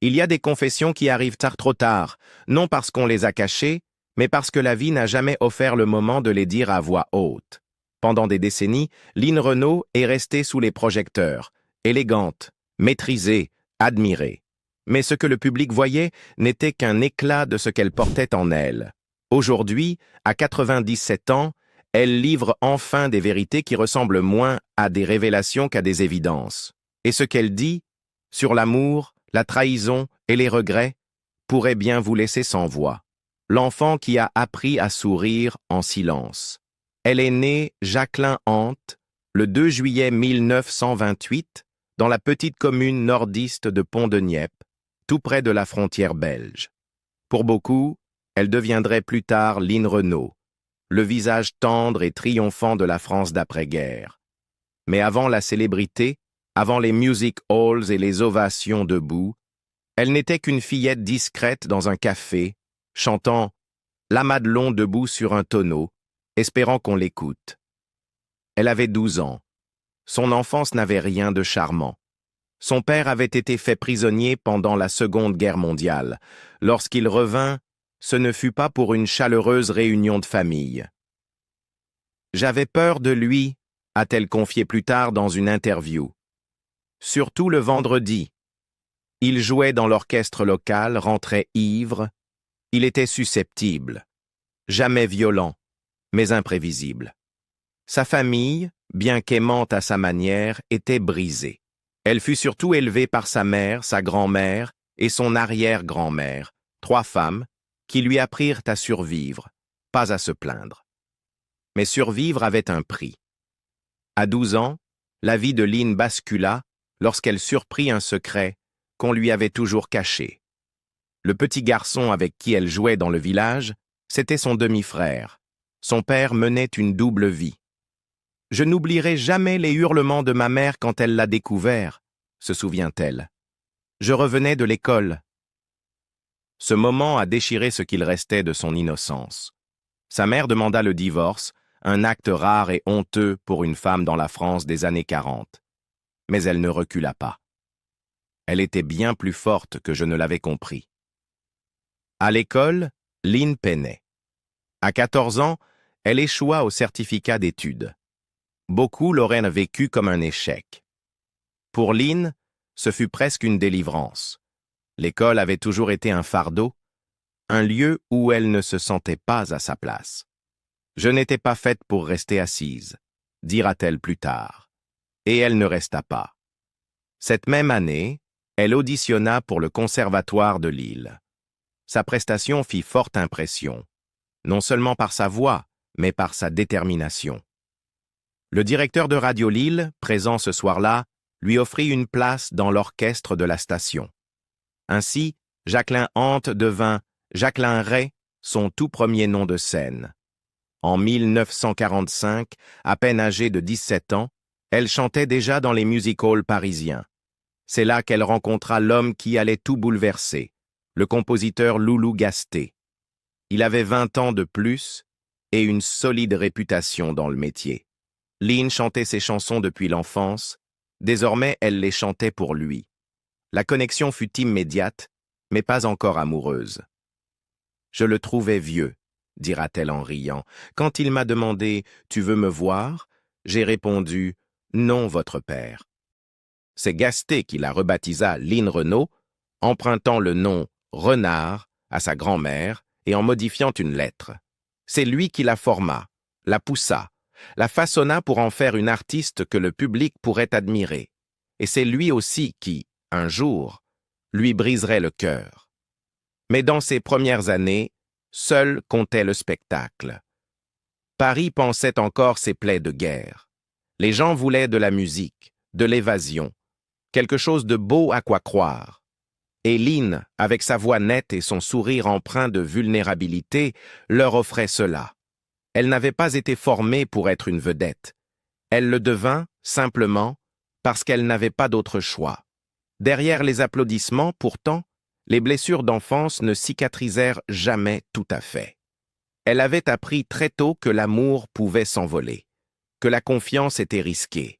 Il y a des confessions qui arrivent tard trop tard, non parce qu'on les a cachées, mais parce que la vie n'a jamais offert le moment de les dire à voix haute. Pendant des décennies, Lynn Renault est restée sous les projecteurs, élégante, maîtrisée, admirée. Mais ce que le public voyait n'était qu'un éclat de ce qu'elle portait en elle. Aujourd'hui, à 97 ans, elle livre enfin des vérités qui ressemblent moins à des révélations qu'à des évidences. Et ce qu'elle dit, sur l'amour, la trahison et les regrets, pourrait bien vous laisser sans voix. L'enfant qui a appris à sourire en silence. Elle est née Jacqueline Hant, le 2 juillet 1928, dans la petite commune nordiste de Pont-de-Nieppe, tout près de la frontière belge. Pour beaucoup, elle deviendrait plus tard Lynn Renault, le visage tendre et triomphant de la France d'après-guerre. Mais avant la célébrité, avant les music halls et les ovations debout, elle n'était qu'une fillette discrète dans un café, chantant « La Madelon debout sur un tonneau », espérant qu'on l'écoute. Elle avait 12 ans. Son enfance n'avait rien de charmant. Son père avait été fait prisonnier pendant la Seconde Guerre mondiale. Lorsqu'il revint, ce ne fut pas pour une chaleureuse réunion de famille. « J'avais peur de lui », a-t-elle confié plus tard dans une interview. Surtout le vendredi. Il jouait dans l'orchestre local, rentrait ivre. Il était susceptible. Jamais violent, mais imprévisible. Sa famille, bien qu'aimante à sa manière, était brisée. Elle fut surtout élevée par sa mère, sa grand-mère et son arrière-grand-mère, 3 femmes, qui lui apprirent à survivre, pas à se plaindre. Mais survivre avait un prix. À 12 ans, la vie de Lynn bascula lorsqu'elle surprit un secret qu'on lui avait toujours caché. Le petit garçon avec qui elle jouait dans le village, c'était son demi-frère. Son père menait une double vie. « Je n'oublierai jamais les hurlements de ma mère quand elle l'a découvert », se souvient-elle. « Je revenais de l'école. » Ce moment a déchiré ce qu'il restait de son innocence. Sa mère demanda le divorce, un acte rare et honteux pour une femme dans la France des années 40. Mais elle ne recula pas. Elle était bien plus forte que je ne l'avais compris. À l'école, Lynn peinait. À 14 ans, elle échoua au certificat d'études. Beaucoup l'auraient vécu comme un échec. Pour Lynn, ce fut presque une délivrance. L'école avait toujours été un fardeau, un lieu où elle ne se sentait pas à sa place. « Je n'étais pas faite pour rester assise », dira-t-elle plus tard. Et elle ne resta pas. Cette même année, elle auditionna pour le Conservatoire de Lille. Sa prestation fit forte impression, non seulement par sa voix, mais par sa détermination. Le directeur de Radio Lille, présent ce soir-là, lui offrit une place dans l'orchestre de la station. Ainsi, Jacqueline Hant devint Jacqueline Ray, son tout premier nom de scène. En 1945, à peine âgée de 17 ans, elle chantait déjà dans les music-halls parisiens. C'est là qu'elle rencontra l'homme qui allait tout bouleverser, le compositeur Loulou Gasté. Il avait 20 ans de plus et une solide réputation dans le métier. Lynn chantait ses chansons depuis l'enfance, désormais elle les chantait pour lui. La connexion fut immédiate, mais pas encore amoureuse. « Je le trouvais vieux », dira-t-elle en riant. « Quand il m'a demandé « Tu veux me voir ?» j'ai répondu « Non, votre père ». C'est Gasté qui la rebaptisa Lynn Renault, empruntant le nom Renard à sa grand-mère et en modifiant une lettre. C'est lui qui la forma, la poussa, la façonna pour en faire une artiste que le public pourrait admirer. Et c'est lui aussi qui, un jour, lui briserait le cœur. Mais dans ses premières années, seul comptait le spectacle. Paris pansait encore ses plaies de guerre. Les gens voulaient de la musique, de l'évasion, quelque chose de beau à quoi croire. Et Lynn, avec sa voix nette et son sourire empreint de vulnérabilité, leur offrait cela. Elle n'avait pas été formée pour être une vedette. Elle le devint, simplement, parce qu'elle n'avait pas d'autre choix. Derrière les applaudissements, pourtant, les blessures d'enfance ne cicatrisèrent jamais tout à fait. Elle avait appris très tôt que l'amour pouvait s'envoler, que la confiance était risquée,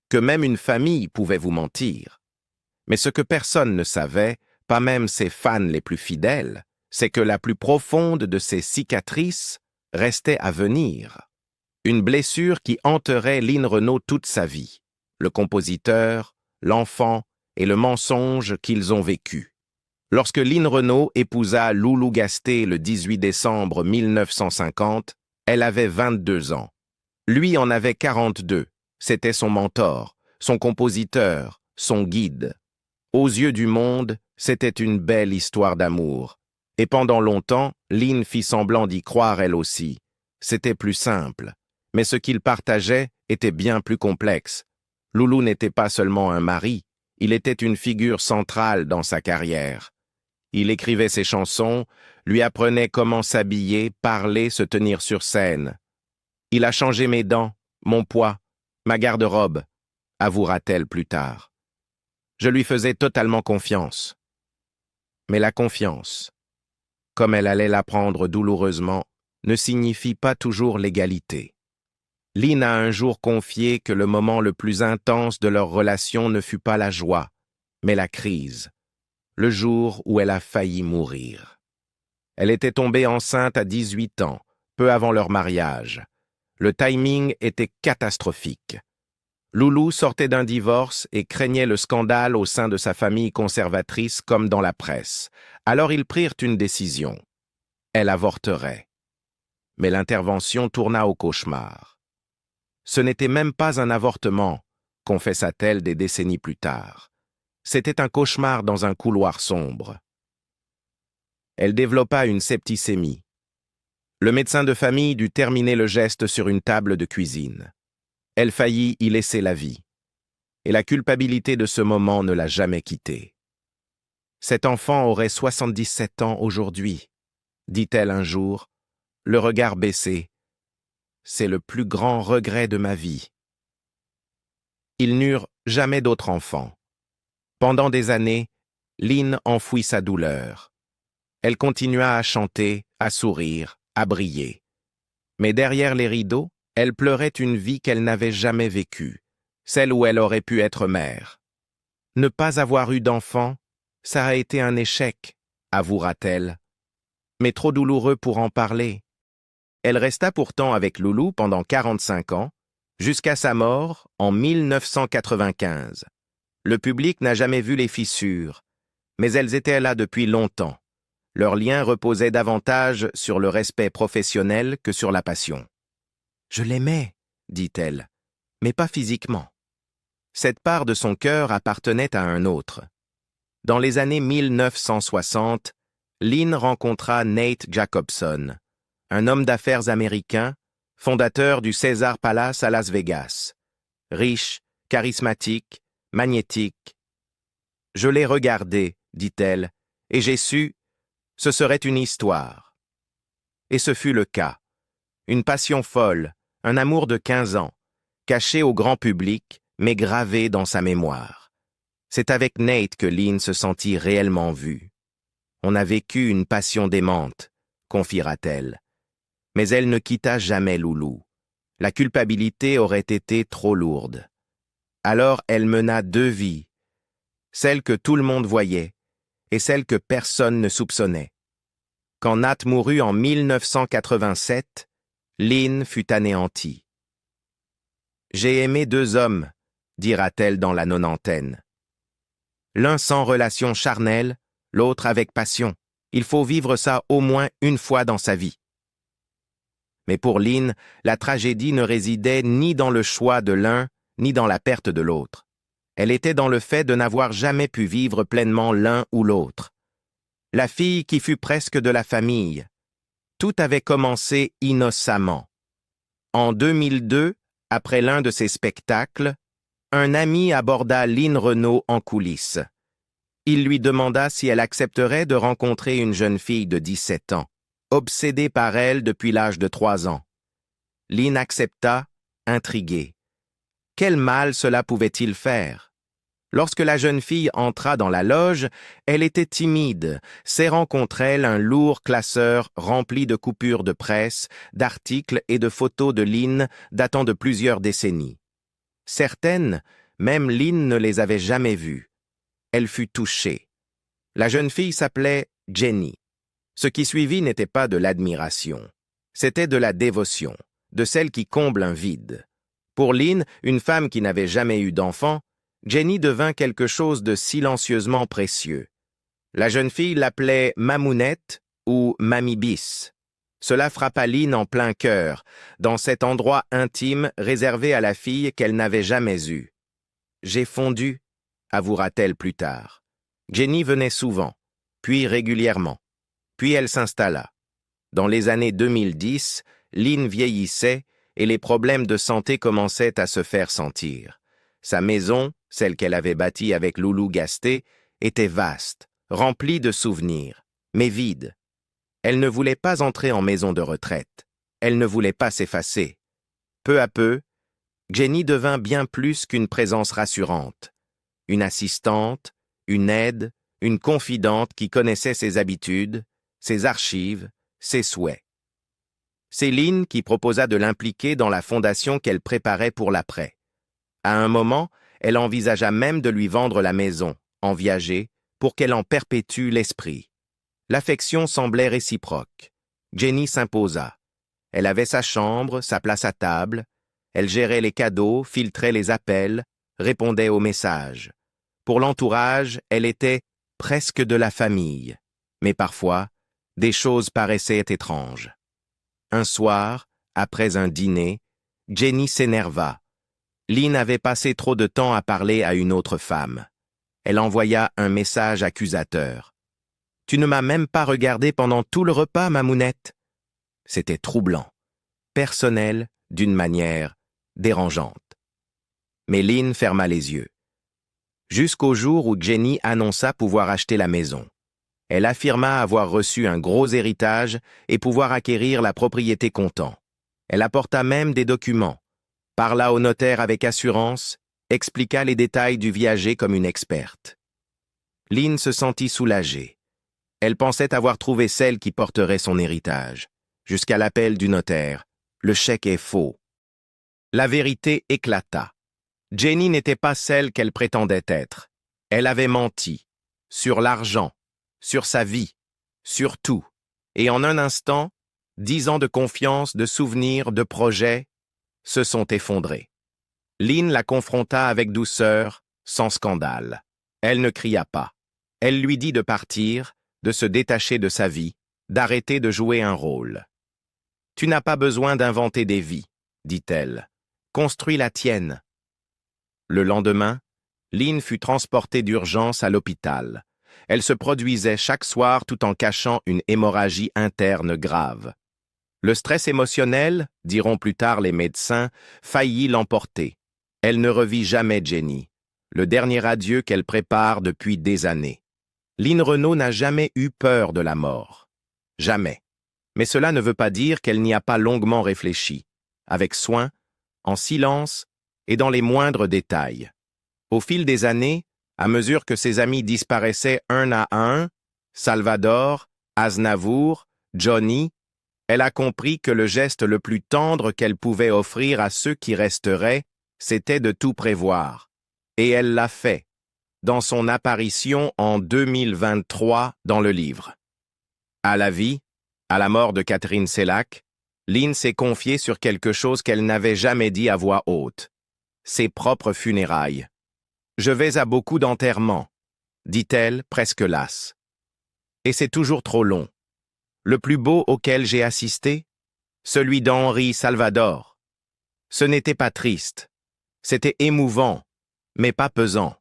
que même une famille pouvait vous mentir. Mais ce que personne ne savait, pas même ses fans les plus fidèles, c'est que la plus profonde de ses cicatrices restait à venir. Une blessure qui hanterait Lynn Renault toute sa vie. Le compositeur, l'enfant et le mensonge qu'ils ont vécu. Lorsque Lynn Renault épousa Loulou Gasté le 18 décembre 1950, elle avait 22 ans. Lui en avait 42. C'était son mentor, son compositeur, son guide. Aux yeux du monde, c'était une belle histoire d'amour. Et pendant longtemps, Lynn fit semblant d'y croire elle aussi. C'était plus simple. Mais ce qu'ils partageaient était bien plus complexe. Loulou n'était pas seulement un mari, il était une figure centrale dans sa carrière. Il écrivait ses chansons, lui apprenait comment s'habiller, parler, se tenir sur scène. Il a changé mes dents, mon poids, ma garde-robe, avouera-t-elle plus tard. Je lui faisais totalement confiance. Mais la confiance, comme elle allait l'apprendre douloureusement, ne signifie pas toujours l'égalité. Lynn a un jour confié que le moment le plus intense de leur relation ne fut pas la joie, mais la crise, le jour où elle a failli mourir. Elle était tombée enceinte à 18 ans, peu avant leur mariage. Le timing était catastrophique. Loulou sortait d'un divorce et craignait le scandale au sein de sa famille conservatrice comme dans la presse. Alors ils prirent une décision. Elle avorterait. Mais l'intervention tourna au cauchemar. Ce n'était même pas un avortement, confessa-t-elle des décennies plus tard. C'était un cauchemar dans un couloir sombre. Elle développa une septicémie. Le médecin de famille dut terminer le geste sur une table de cuisine. Elle faillit y laisser la vie. Et la culpabilité de ce moment ne l'a jamais quittée. Cet enfant aurait 77 ans aujourd'hui, dit-elle un jour, le regard baissé. C'est le plus grand regret de ma vie. Ils n'eurent jamais d'autres enfants. Pendant des années, Lynn enfouit sa douleur. Elle continua à chanter, à sourire, à briller. Mais derrière les rideaux, elle pleurait une vie qu'elle n'avait jamais vécue, celle où elle aurait pu être mère. Ne pas avoir eu d'enfant, ça a été un échec, avouera-t-elle. Mais trop douloureux pour en parler. Elle resta pourtant avec Loulou pendant 45 ans, jusqu'à sa mort en 1995. Le public n'a jamais vu les fissures, mais elles étaient là depuis longtemps. Leur lien reposait davantage sur le respect professionnel que sur la passion. « Je l'aimais, dit-elle, mais pas physiquement. » Cette part de son cœur appartenait à un autre. Dans les années 1960, Lynn rencontra Nate Jacobson, un homme d'affaires américain, fondateur du Caesars Palace à Las Vegas. Riche, charismatique, magnétique. « Je l'ai regardé, dit-elle, et j'ai su, ce serait une histoire. » Et ce fut le cas. Une passion folle, un amour de 15 ans, caché au grand public, mais gravé dans sa mémoire. C'est avec Nate que Lynn se sentit réellement vue. On a vécu une passion démente, confiera-t-elle. Mais elle ne quitta jamais Loulou. La culpabilité aurait été trop lourde. Alors elle mena deux vies, celle que tout le monde voyait et celle que personne ne soupçonnait. Quand Nat mourut en 1987, Lynn fut anéantie. « J'ai aimé deux hommes, dira-t-elle dans la nonantaine. L'un sans relation charnelle, l'autre avec passion. Il faut vivre ça au moins une fois dans sa vie. » Mais pour Lynn, la tragédie ne résidait ni dans le choix de l'un, ni dans la perte de l'autre. Elle était dans le fait de n'avoir jamais pu vivre pleinement l'un ou l'autre. La fille qui fut presque de la famille. Tout avait commencé innocemment. En 2002, après l'un de ses spectacles, un ami aborda Lynn Renault en coulisses. Il lui demanda si elle accepterait de rencontrer une jeune fille de 17 ans, obsédée par elle depuis l'âge de 3 ans. Lynn accepta, intriguée. Quel mal cela pouvait-il faire? Lorsque la jeune fille entra dans la loge, elle était timide, serrant contre elle un lourd classeur rempli de coupures de presse, d'articles et de photos de Lynn datant de plusieurs décennies. Certaines, même Lynn ne les avait jamais vues. Elle fut touchée. La jeune fille s'appelait Jenny. Ce qui suivit n'était pas de l'admiration. C'était de la dévotion, de celle qui comble un vide. Pour Lynn, une femme qui n'avait jamais eu d'enfant, Jenny devint quelque chose de silencieusement précieux. La jeune fille l'appelait Mamounette ou Mamie Bis. Cela frappa Lynn en plein cœur, dans cet endroit intime réservé à la fille qu'elle n'avait jamais eu. « J'ai fondu », avouera-t-elle plus tard. Jenny venait souvent, puis régulièrement. Puis elle s'installa. Dans les années 2010, Lynn vieillissait et les problèmes de santé commençaient à se faire sentir. Sa maison, celle qu'elle avait bâtie avec Loulou Gasté, était vaste, remplie de souvenirs, mais vide. Elle ne voulait pas entrer en maison de retraite. Elle ne voulait pas s'effacer. Peu à peu, Jenny devint bien plus qu'une présence rassurante. Une assistante, une aide, une confidente qui connaissait ses habitudes, ses archives, ses souhaits. C'est Lynn qui proposa de l'impliquer dans la fondation qu'elle préparait pour l'après. À un moment, elle envisagea même de lui vendre la maison, en viager, pour qu'elle en perpétue l'esprit. L'affection semblait réciproque. Jenny s'imposa. Elle avait sa chambre, sa place à table. Elle gérait les cadeaux, filtrait les appels, répondait aux messages. Pour l'entourage, elle était presque de la famille. Mais parfois, des choses paraissaient étranges. Un soir, après un dîner, Jenny s'énerva. Lynn avait passé trop de temps à parler à une autre femme. Elle envoya un message accusateur. « Tu ne m'as même pas regardé pendant tout le repas, Mamounette. » C'était troublant, personnel d'une manière dérangeante. Mais Lynn ferma les yeux. Jusqu'au jour où Jenny annonça pouvoir acheter la maison. Elle affirma avoir reçu un gros héritage et pouvoir acquérir la propriété comptant. Elle apporta même des documents, parla au notaire avec assurance, expliqua les détails du viager comme une experte. Lynn se sentit soulagée. Elle pensait avoir trouvé celle qui porterait son héritage, jusqu'à l'appel du notaire. Le chèque est faux. La vérité éclata. Jenny n'était pas celle qu'elle prétendait être. Elle avait menti, sur l'argent, sur sa vie, sur tout. Et en un instant, 10 ans de confiance, de souvenirs, de projets se sont effondrés. Lynn la confronta avec douceur, sans scandale. Elle ne cria pas. Elle lui dit de partir, de se détacher de sa vie, d'arrêter de jouer un rôle. « Tu n'as pas besoin d'inventer des vies, » dit-elle. « Construis la tienne. » Le lendemain, Lynn fut transportée d'urgence à l'hôpital. Elle se produisait chaque soir tout en cachant une hémorragie interne grave. Le stress émotionnel, diront plus tard les médecins, faillit l'emporter. Elle ne revit jamais Jenny, le dernier adieu qu'elle prépare depuis des années. Lynn Renault n'a jamais eu peur de la mort. Jamais. Mais cela ne veut pas dire qu'elle n'y a pas longuement réfléchi, avec soin, en silence et dans les moindres détails. Au fil des années, à mesure que ses amis disparaissaient un à un, Salvador, Aznavour, Johnny, elle a compris que le geste le plus tendre qu'elle pouvait offrir à ceux qui resteraient, c'était de tout prévoir. Et elle l'a fait, dans son apparition en 2023 dans le livre. À la vie, à la mort de Catherine Sellac, Lynn s'est confiée sur quelque chose qu'elle n'avait jamais dit à voix haute. Ses propres funérailles. « Je vais à beaucoup d'enterrements », dit-elle, presque lasse. Et c'est toujours trop long. Le plus beau auquel j'ai assisté, celui d'Henri Salvador. Ce n'était pas triste, c'était émouvant, mais pas pesant.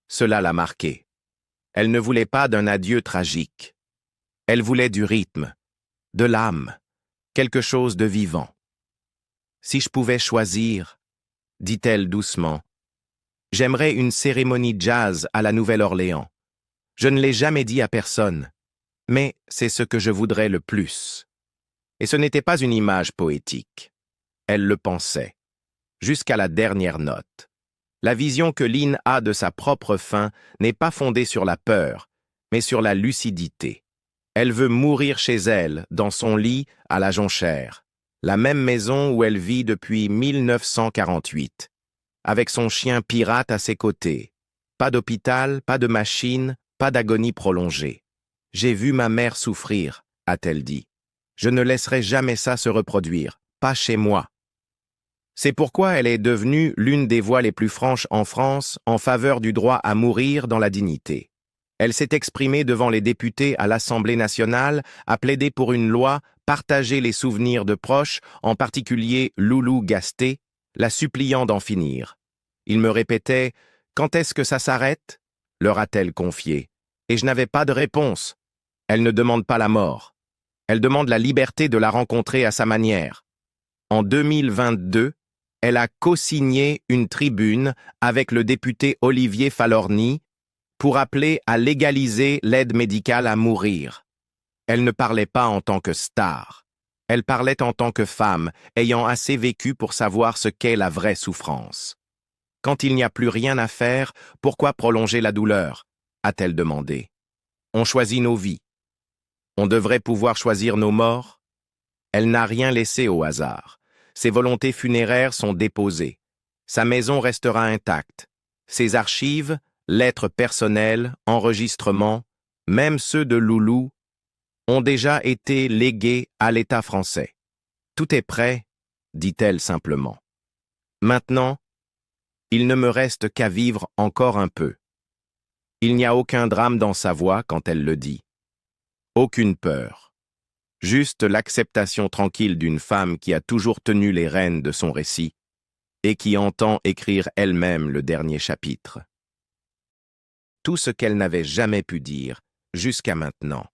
Cela l'a marquée. Elle ne voulait pas d'un adieu tragique. Elle voulait du rythme, de l'âme, quelque chose de vivant. « Si je pouvais choisir, » dit-elle doucement, « j'aimerais une cérémonie jazz à la Nouvelle-Orléans. Je ne l'ai jamais dit à personne, mais c'est ce que je voudrais le plus. » Et ce n'était pas une image poétique. Elle le pensait, jusqu'à la dernière note. La vision que Lynn a de sa propre fin n'est pas fondée sur la peur, mais sur la lucidité. Elle veut mourir chez elle, dans son lit à la Jonchère, la même maison où elle vit depuis 1948, avec son chien pirate à ses côtés. Pas d'hôpital, pas de machine, Pas d'agonie prolongée. J'ai vu ma mère souffrir, a-t-elle dit. Je ne laisserai jamais ça se reproduire, pas chez moi. C'est pourquoi elle est devenue l'une des voix les plus franches en France en faveur du droit à mourir dans la dignité. Elle s'est exprimée devant les députés à l'Assemblée nationale, a plaidé pour une loi, partager les souvenirs de proches, en particulier Loulou Gasté, la suppliant d'en finir. Il me répétait « Quand est-ce que ça s'arrête ?» leur a-t-elle confié. Et je n'avais pas de réponse. Elle ne demande pas la mort. Elle demande la liberté de la rencontrer à sa manière. En 2022, elle a co-signé une tribune avec le député Olivier Falorni pour appeler à légaliser l'aide médicale à mourir. Elle ne parlait pas en tant que star. Elle parlait en tant que femme, ayant assez vécu pour savoir ce qu'est la vraie souffrance. Quand il n'y a plus rien à faire, pourquoi prolonger la douleur ? A-t-elle demandé. On choisit nos vies. On devrait pouvoir choisir nos morts. Elle n'a rien laissé au hasard. Ses volontés funéraires sont déposées. Sa maison restera intacte. Ses archives, lettres personnelles, enregistrements, même ceux de Loulou, ont déjà été légués à l'État français. Tout est prêt, dit-elle simplement. Maintenant, il ne me reste qu'à vivre encore un peu. Il n'y a aucun drame dans sa voix quand elle le dit. Aucune peur. Juste l'acceptation tranquille d'une femme qui a toujours tenu les rênes de son récit et qui entend écrire elle-même le dernier chapitre. Tout ce qu'elle n'avait jamais pu dire, jusqu'à maintenant.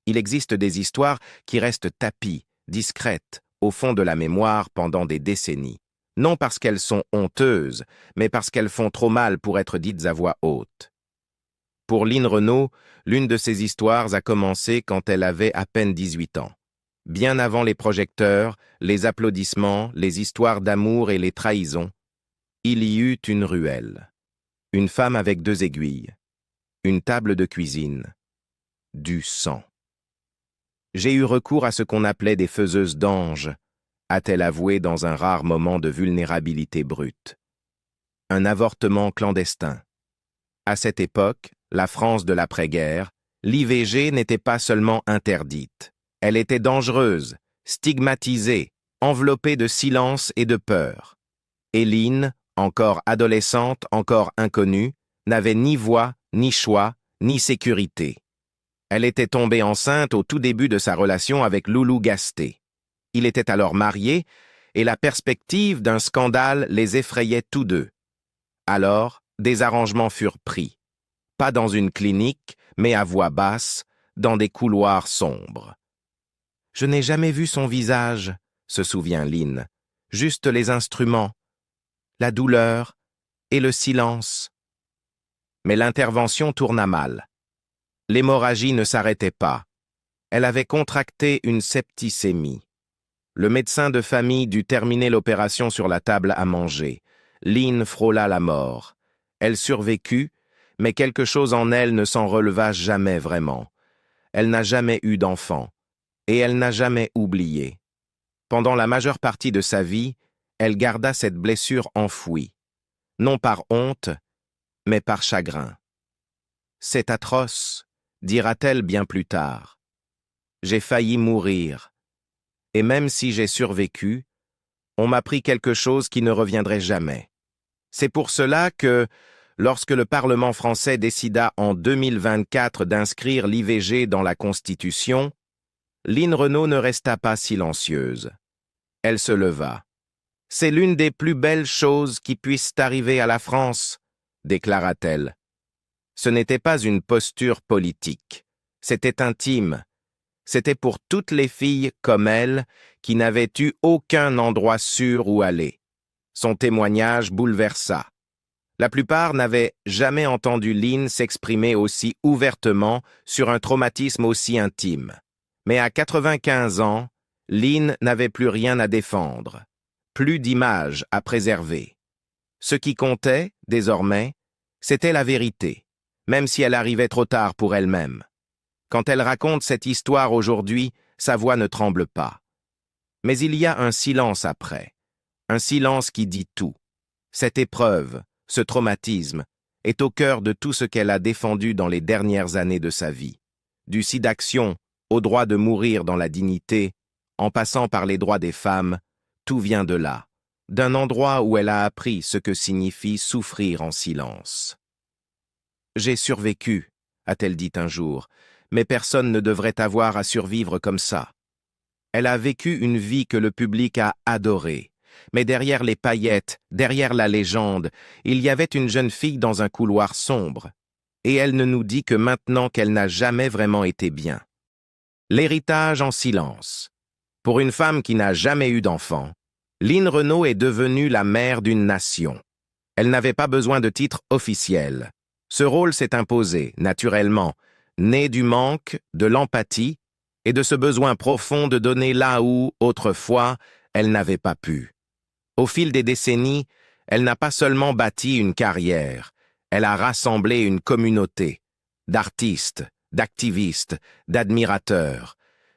Il existe des histoires qui restent tapies, discrètes, au fond de la mémoire pendant des décennies. Non parce qu'elles sont honteuses, mais parce qu'elles font trop mal pour être dites à voix haute. Pour Line Renaud, l'une de ces histoires a commencé quand elle avait à peine 18 ans. Bien avant les projecteurs, les applaudissements, les histoires d'amour et les trahisons, il y eut une ruelle, une femme avec 2 aiguilles, une table de cuisine, du sang. J'ai eu recours à ce qu'on appelait des faiseuses d'anges, a-t-elle avoué dans un rare moment de vulnérabilité brute. Un avortement clandestin. À cette époque, la France de l'après-guerre, l'IVG n'était pas seulement interdite. Elle était dangereuse, stigmatisée, enveloppée de silence et de peur. Et Line, encore adolescente, encore inconnue, n'avait ni voix, ni choix, ni sécurité. Elle était tombée enceinte au tout début de sa relation avec Loulou Gasté. Il était alors marié, et la perspective d'un scandale les effrayait tous deux. Alors, des arrangements furent pris. Pas dans une clinique, mais à voix basse, dans des couloirs sombres. Je n'ai jamais vu son visage, se souvient Line, juste les instruments, la douleur et le silence. Mais l'intervention tourna mal. L'hémorragie ne s'arrêtait pas. Elle avait contracté une septicémie. Le médecin de famille dut terminer l'opération sur la table à manger. Line frôla la mort. Elle survécut, mais quelque chose en elle ne s'en releva jamais vraiment. Elle n'a jamais eu d'enfant, et elle n'a jamais oublié. Pendant la majeure partie de sa vie, elle garda cette blessure enfouie, non par honte, mais par chagrin. C'est atroce, dira-t-elle bien plus tard. J'ai failli mourir, et même si j'ai survécu, on m'a pris quelque chose qui ne reviendrait jamais. C'est pour cela que, lorsque le Parlement français décida en 2024 d'inscrire l'IVG dans la Constitution, Line Renaud ne resta pas silencieuse. Elle se leva. « C'est l'une des plus belles choses qui puissent arriver à la France », déclara-t-elle. Ce n'était pas une posture politique, c'était intime. C'était pour toutes les filles comme elle qui n'avaient eu aucun endroit sûr où aller. Son témoignage bouleversa. La plupart n'avaient jamais entendu Line s'exprimer aussi ouvertement sur un traumatisme aussi intime. Mais à 95 ans, Line n'avait plus rien à défendre, plus d'image à préserver. Ce qui comptait, désormais, c'était la vérité, même si elle arrivait trop tard pour elle-même. Quand elle raconte cette histoire aujourd'hui, sa voix ne tremble pas. Mais il y a un silence après, un silence qui dit tout. Cette épreuve, ce traumatisme, est au cœur de tout ce qu'elle a défendu dans les dernières années de sa vie. Du SIDAction au droit de mourir dans la dignité, en passant par les droits des femmes, tout vient de là, d'un endroit où elle a appris ce que signifie souffrir en silence. « J'ai survécu », a-t-elle dit un jour, « mais personne ne devrait avoir à survivre comme ça. » Elle a vécu une vie que le public a adorée. Mais derrière les paillettes, derrière la légende, il y avait une jeune fille dans un couloir sombre. Et elle ne nous dit que maintenant qu'elle n'a jamais vraiment été bien. L'héritage en silence. Pour une femme qui n'a jamais eu d'enfant, Lynn Renault est devenue la mère d'une nation. Elle n'avait pas besoin de titre officiel. Ce rôle s'est imposé, naturellement, né du manque, de l'empathie et de ce besoin profond de donner là où, autrefois, elle n'avait pas pu. Au fil des décennies, elle n'a pas seulement bâti une carrière, elle a rassemblé une communauté d'artistes, d'activistes, d'admirateurs,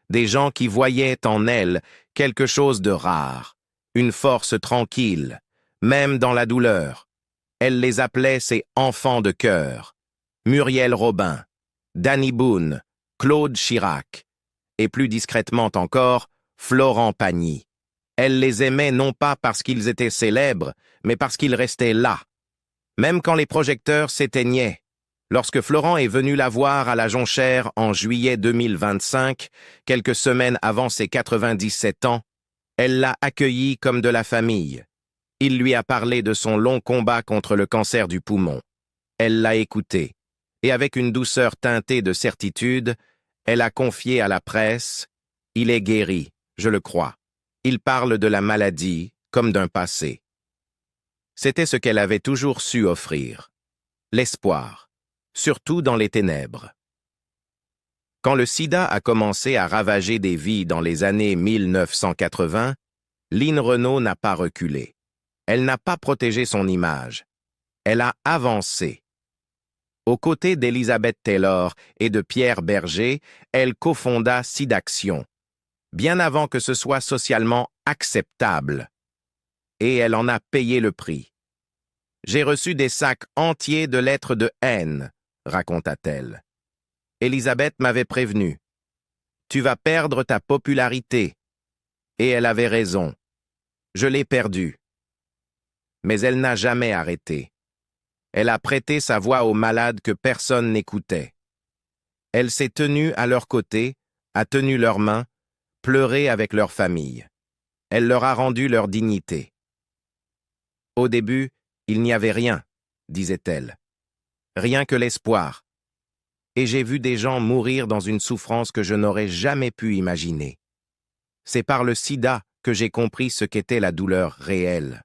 des gens qui voyaient en elle quelque chose de rare, une force tranquille, même dans la douleur. Elle les appelait ses enfants de cœur, Muriel Robin, Danny Boone, Claude Chirac, et plus discrètement encore, Florent Pagny. Elle les aimait non pas parce qu'ils étaient célèbres, mais parce qu'ils restaient là. Même quand les projecteurs s'éteignaient. Lorsque Florent est venu la voir à la Jonchère en juillet 2025, quelques semaines avant ses 97 ans, elle l'a accueilli comme de la famille. Il lui a parlé de son long combat contre le cancer du poumon. Elle l'a écouté, et avec une douceur teintée de certitude, elle a confié à la presse « Il est guéri, je le crois ». Il parle de la maladie comme d'un passé. C'était ce qu'elle avait toujours su offrir. L'espoir, surtout dans les ténèbres. Quand le sida a commencé à ravager des vies dans les années 1980, Lynn Renault n'a pas reculé. Elle n'a pas protégé son image. Elle a avancé. Aux côtés d'Elizabeth Taylor et de Pierre Berger, elle cofonda SIDAction, bien avant que ce soit socialement acceptable. Et elle en a payé le prix. J'ai reçu des sacs entiers de lettres de haine, raconta-t-elle. Elisabeth m'avait prévenu. Tu vas perdre ta popularité. Et elle avait raison. Je l'ai perdue. Mais elle n'a jamais arrêté. Elle a prêté sa voix aux malades que personne n'écoutait. Elle s'est tenue à leur côté, a tenu leurs mains, pleuré avec leur famille. Elle leur a rendu leur dignité. Au début, il n'y avait rien, disait-elle. Rien que l'espoir. Et j'ai vu des gens mourir dans une souffrance que je n'aurais jamais pu imaginer. C'est par le sida que j'ai compris ce qu'était la douleur réelle.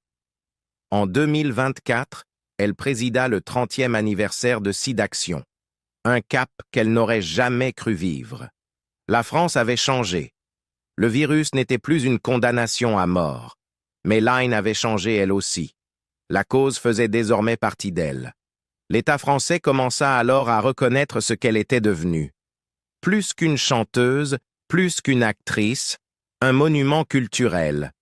En 2024, elle présida le 30e anniversaire de SIDAction, un cap qu'elle n'aurait jamais cru vivre. La France avait changé. Le virus n'était plus une condamnation à mort. Mais Lynn avait changé elle aussi. La cause faisait désormais partie d'elle. L'État français commença alors à reconnaître ce qu'elle était devenue. Plus qu'une chanteuse, plus qu'une actrice, un monument culturel.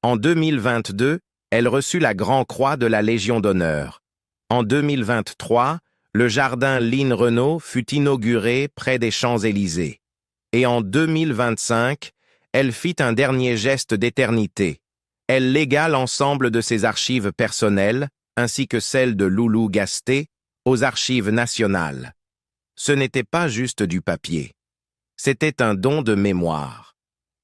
En 2022, elle reçut la Grand Croix de la Légion d'honneur. En 2023, le jardin Lynn Renault fut inauguré près des Champs-Élysées. Et en 2025, elle fit un dernier geste d'éternité. Elle légua l'ensemble de ses archives personnelles, ainsi que celles de Loulou Gasté, aux archives nationales. Ce n'était pas juste du papier. C'était un don de mémoire.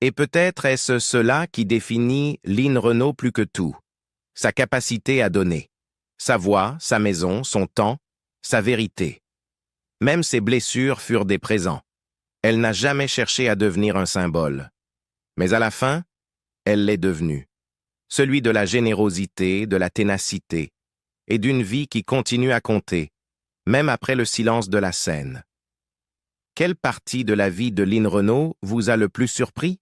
Et peut-être est-ce cela qui définit Lynn Renault plus que tout. Sa capacité à donner. Sa voix, sa maison, son temps, sa vérité. Même ses blessures furent des présents. Elle n'a jamais cherché à devenir un symbole. Mais à la fin, elle l'est devenue. Celui de la générosité, de la ténacité, et d'une vie qui continue à compter, même après le silence de la scène. Quelle partie de la vie de Lynn Renault vous a le plus surpris?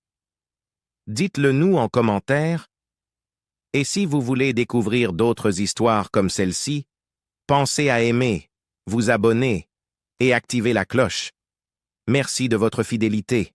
Dites-le nous en commentaire. Et si vous voulez découvrir d'autres histoires comme celle-ci, pensez à aimer, vous abonner et activer la cloche. Merci de votre fidélité.